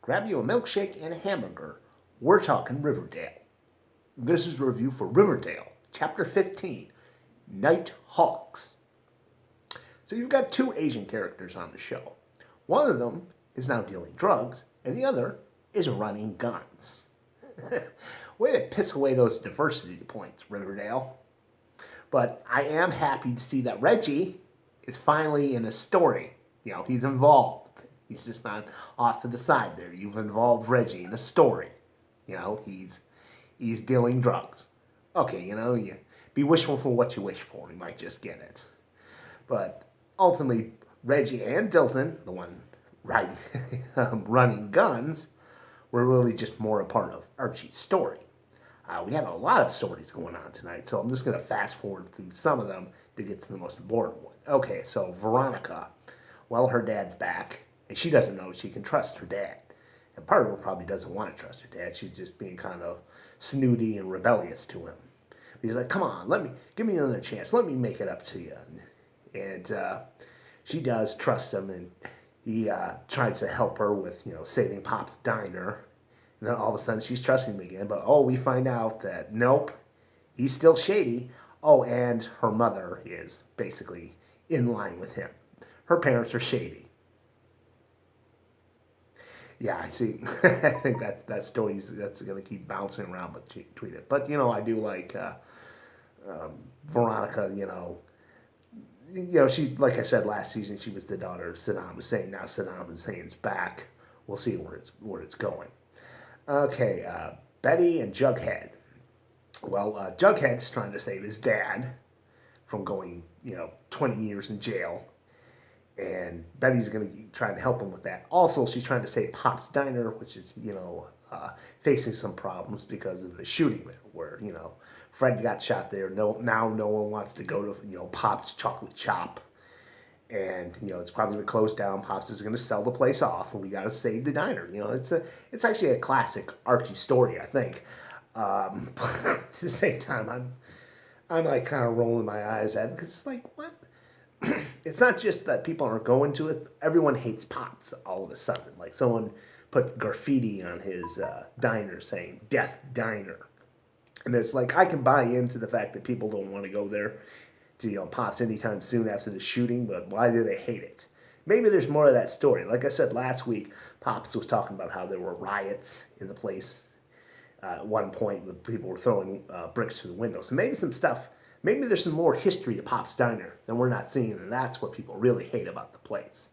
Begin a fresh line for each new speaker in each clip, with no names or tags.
Grab you a milkshake and a hamburger. We're talking Riverdale. This is a review for Riverdale, Chapter 15, Nighthawks. So you've got two Asian characters on the show. One of them is now dealing drugs, and the other is running guns. Way to piss away those diversity points, Riverdale. But I am happy to see that Reggie is finally in a story. He's involved. He's just not off to the side there. You've involved Reggie in a story. He's dealing drugs. Okay, you be wishful for what you wish for. You might just get it. But ultimately, Reggie and Dilton, the one riding, running guns, were really just more a part of Archie's story. We had a lot of stories going on tonight, so I'm just going to fast forward through some of them to get to the most important one. Okay, so Veronica, well, her dad's back, and she doesn't know she can trust her dad. And part of her probably doesn't want to trust her dad. She's just being kind of snooty and rebellious to him. He's like, come on, give me another chance. Let me make it up to you. And she does trust him, and he tries to help her with, saving Pop's diner. And then all of a sudden she's trusting him again. But, we find out that, nope, he's still shady. Oh, and her mother is basically in line with him. Her parents are shady. Yeah, I see. I think that story's that's going to keep bouncing around, but tweet it. But I do like Veronica. She, like I said last season, she was the daughter of Saddam Hussein. Now Saddam Hussein's back. We'll see where it's going. Okay, Betty and Jughead. Well, Jughead's trying to save his dad from going 20 years in jail. And Betty's going to try to help him with that. Also, she's trying to save Pop's Diner, which is, facing some problems because of the shooting there, where, Fred got shot there. Now no one wants to go to, Pop's Chocolate Chop. And, it's probably going to close down. Pop's is going to sell the place off, and we got to save the diner. It's actually a classic Archie story, I think. But at the same time, I'm like kind of rolling my eyes at it, because it's like, what? It's not just that people aren't going to it. Everyone hates Pops all of a sudden. Like someone put graffiti on his diner saying "Death Diner," and it's like I can buy into the fact that people don't want to go there to Pops anytime soon after the shooting. But why do they hate it? Maybe there's more of that story. Like I said last week, Pops was talking about how there were riots in the place. At one point, the people were throwing bricks through the windows. So maybe some stuff. Maybe there's some more history to Pop's Diner than we're not seeing, and that's what people really hate about the place.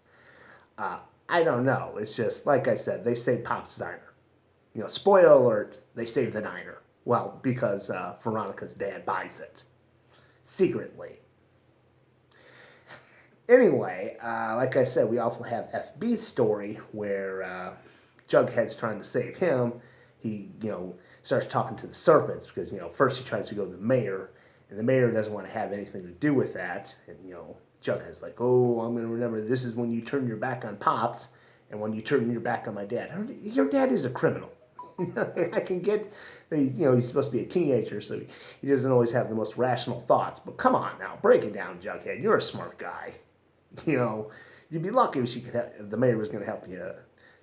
I don't know. It's just, like I said, they saved Pop's Diner. Spoiler alert, they saved the diner. Well, because Veronica's dad buys it. Secretly. Anyway, like I said, we also have FB's story where Jughead's trying to save him. He, starts talking to the serpents because, first he tries to go to the mayor, and the mayor doesn't want to have anything to do with that. And, Jughead's like, oh, I'm going to remember this is when you turn your back on Pops and when you turn your back on my dad. Your dad is a criminal. I can get, he's supposed to be a teenager, so he doesn't always have the most rational thoughts. But come on now, break it down, Jughead. You're a smart guy. You'd be lucky if the mayor was going to help you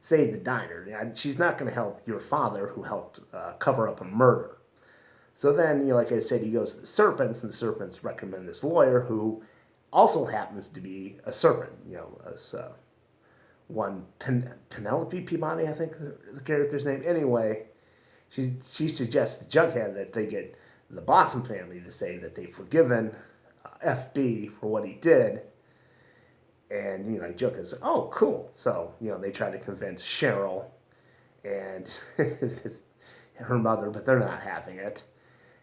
save the diner. She's not going to help your father who helped cover up a murder. So then, like I said, he goes to the serpents, and the serpents recommend this lawyer who also happens to be a serpent. As one Penelope Peabody, I think the character's name. Anyway, she suggests to Jughead that they get the Blossom family to say that they've forgiven FB for what he did. And, Jughead's like, oh, cool. So, they try to convince Cheryl and her mother, but they're not having it.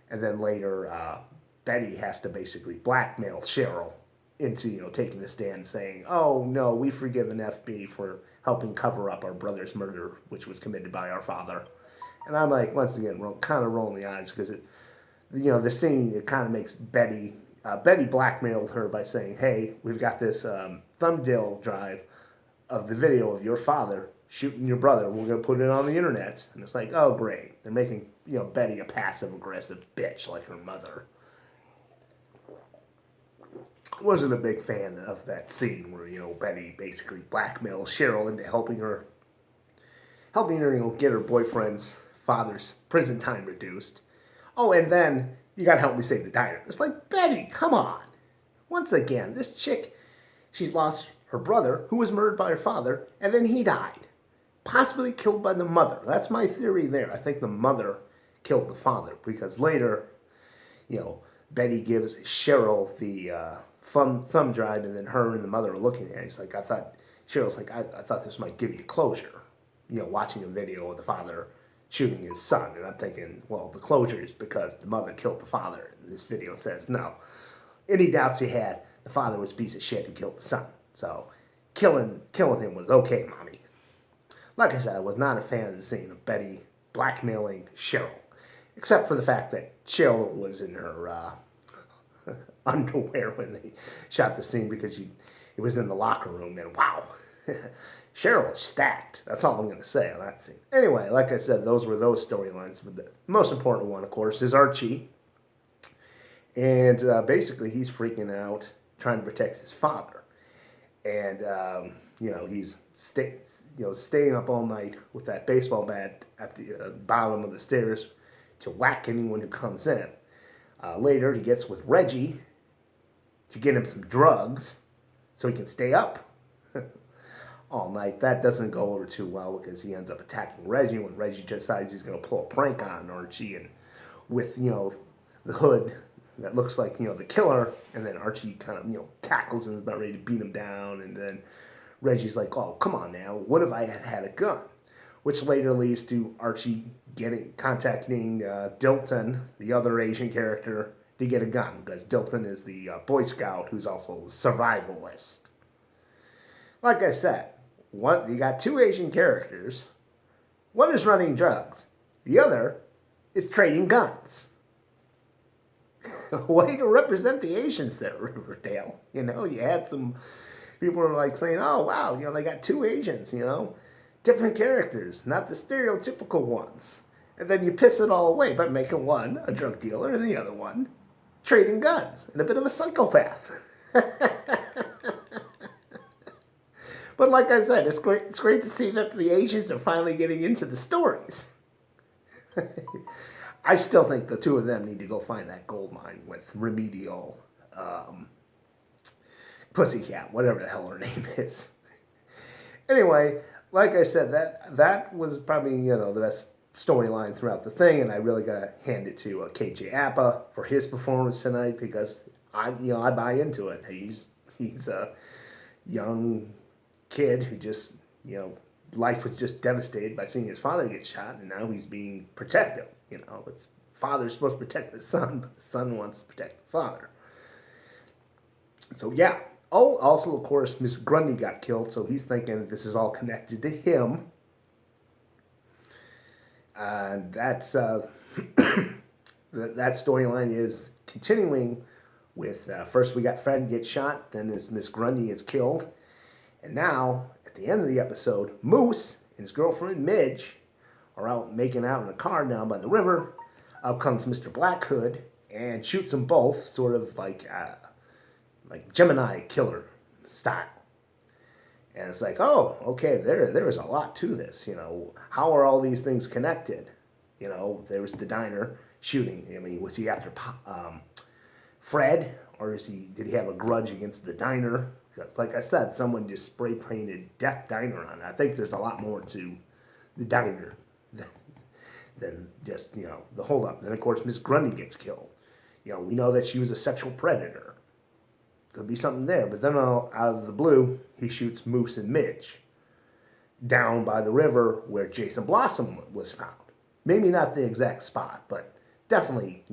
And then later, Betty has to basically blackmail Cheryl into, taking the stand saying, oh, no, we've forgiven FB for helping cover up our brother's murder, which was committed by our father. And I'm like, once again, kind of rolling the eyes because the scene, it kind of makes Betty blackmailed her by saying, hey, we've got this thumbnail drive of the video of your father shooting your brother, and we're going to put it on the internet. And it's like, oh, great. They're making, Betty a passive-aggressive bitch like her mother. Wasn't a big fan of that scene where, Betty basically blackmails Cheryl into helping helping her, get her boyfriend's father's prison time reduced. Oh, and then you gotta help me save the diner. It's like, Betty, come on. Once again, this chick, she's lost her brother, who was murdered by her father, and then he died. Possibly killed by the mother. That's my theory there. I think the mother killed the father, because later, Betty gives Cheryl the thumb drive, and then her and the mother are looking at it. It's like, Cheryl's like, I thought this might give you closure. Watching a video of the father shooting his son. And I'm thinking, well, the closure is because the mother killed the father. And this video says, no. Any doubts you had, the father was a piece of shit who killed the son. So, killing him was okay, mommy. Like I said, I was not a fan of the scene of Betty blackmailing Cheryl. Except for the fact that Cheryl was in her underwear when they shot the scene, because it was in the locker room, and wow. Cheryl is stacked. That's all I'm going to say on that scene. Anyway, like I said, those were those storylines. But the most important one, of course, is Archie. And basically, he's freaking out, trying to protect his father. And, he's staying up all night with that baseball bat at the bottom of the stairs to whack anyone who comes in. Later, he gets with Reggie to get him some drugs so he can stay up all night. That doesn't go over too well, because he ends up attacking Reggie when Reggie decides he's going to pull a prank on Archie, and with, the hood that looks like, the killer, and then Archie kind of, tackles him, about ready to beat him down, and then Reggie's like, oh, come on now, what if I had a gun? Which later leads to Archie contacting Dilton, the other Asian character, to get a gun, because Dilton is the Boy Scout who's also a survivalist. Like I said, you got two Asian characters. One is running drugs. The other is trading guns. Way to represent the Asians there, Riverdale. You had some people were like saying, oh, wow, they got two Asians, different characters, not the stereotypical ones. And then you piss it all away by making one a drug dealer and the other one trading guns and a bit of a psychopath. But like I said, it's great to see that the Asians are finally getting into the stories. I still think the two of them need to go find that gold mine with Remedial, Pussycat, whatever the hell her name is. Anyway, like I said, that was probably, the best storyline throughout the thing, and I really got to hand it to KJ Apa for his performance tonight, because I buy into it. He's a young kid who just, life was just devastated by seeing his father get shot, and now he's being protective. It's father's supposed to protect the son, but the son wants to protect the father. So yeah. Oh, also, of course, Miss Grundy got killed, so he's thinking this is all connected to him. And that's that storyline is continuing with first we got Fred get shot, then Miss Grundy is killed, and now at the end of the episode, Moose and his girlfriend Midge are out making out in a car down by the river. Up comes Mr. Black Hood and shoots them both, sort of like Gemini killer style. And it's like, oh, okay, there is a lot to this. How are all these things connected? There was the diner shooting. Was he after Fred, or did he have a grudge against the diner? Because, like I said, someone just spray painted Death Diner on it. I think there's a lot more to the diner than just the holdup. Then of course Miss Grundy gets killed. We know that she was a sexual predator. Could be something there. But then out of the blue, he shoots Moose and Midge down by the river where Jason Blossom was found. Maybe not the exact spot, but definitely,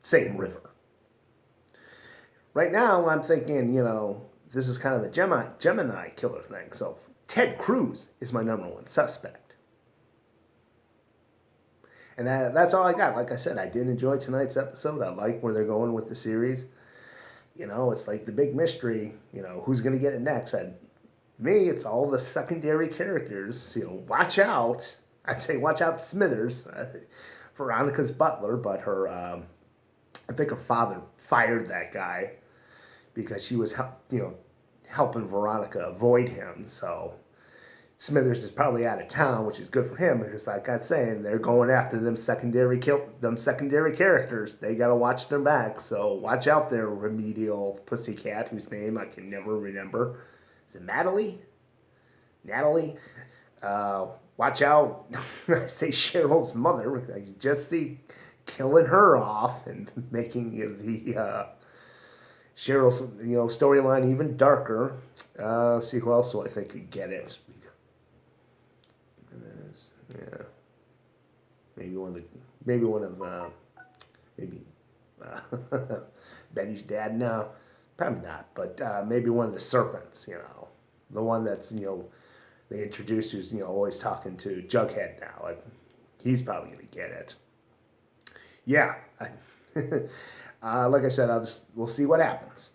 same river. Right now, I'm thinking, this is kind of a Gemini killer thing. So Ted Cruz is my number one suspect. And that's all I got. Like I said, I did enjoy tonight's episode. I like where they're going with the series. It's like the big mystery, who's going to get it next. Me, it's all the secondary characters, watch out. I'd say watch out Smithers, Veronica's butler, but her, I think her father fired that guy because she was, helping Veronica avoid him. So, Smithers is probably out of town, which is good for him because, like I was saying, they're going after them secondary characters. They gotta watch their back. So watch out there, remedial pussycat, whose name I can never remember. Is it Natalie? Natalie. Watch out! I say Cheryl's mother. You just see killing her off and making the Cheryl's storyline even darker. See who else do I think could get it. Yeah, maybe one of maybe Betty's dad. No, probably not. But maybe one of the serpents. The one that's they introduce who's always talking to Jughead now. He's probably gonna get it. Yeah. Like I said, we'll see what happens.